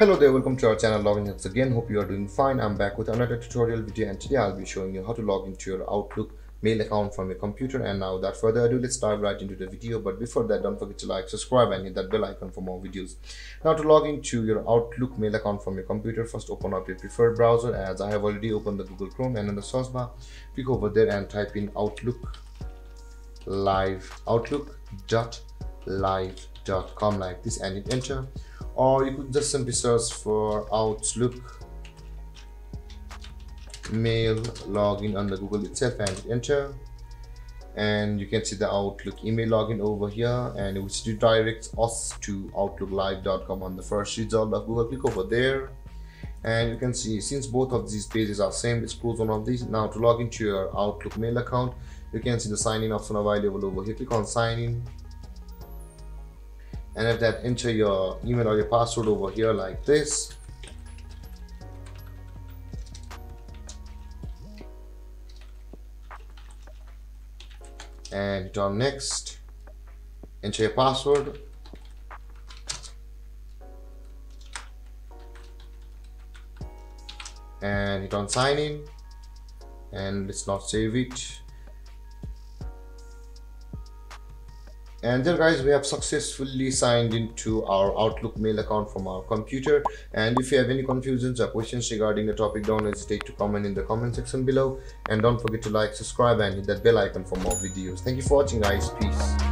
Hello there, welcome to our channel Login Hacks again. Hope you are doing fine. I'm back with another tutorial video, and today I'll be showing you how to log into your Outlook mail account from your computer. And now without further ado, let's dive right into the video. But before that, don't forget to like, subscribe and hit that bell icon for more videos. Now to log into your Outlook mail account from your computer, first open up your preferred browser, as I have already opened the Google Chrome, and in the search bar click over there and type in Outlook Live, outlook.live.com like this, and hit enter. Or you could just simply search for Outlook mail login on the Google itself and hit enter, and you can see the Outlook email login over here, and which redirects us to outlooklive.com on the first result of Google. Click over there and you can see, since both of these pages are same, let's close one of these. Now to log into your Outlook mail account, you can see the sign in option available over here. Click on sign in, and after that enter your email or your password over here like this. And hit on next, enter your password, and hit on sign in, and let's not save it. And there guys, we have successfully signed into our Outlook mail account from our computer. And if you have any confusions or questions regarding the topic, don't hesitate to comment in the comment section below, and don't forget to like, subscribe and hit that bell icon for more videos. Thank you for watching guys. Peace.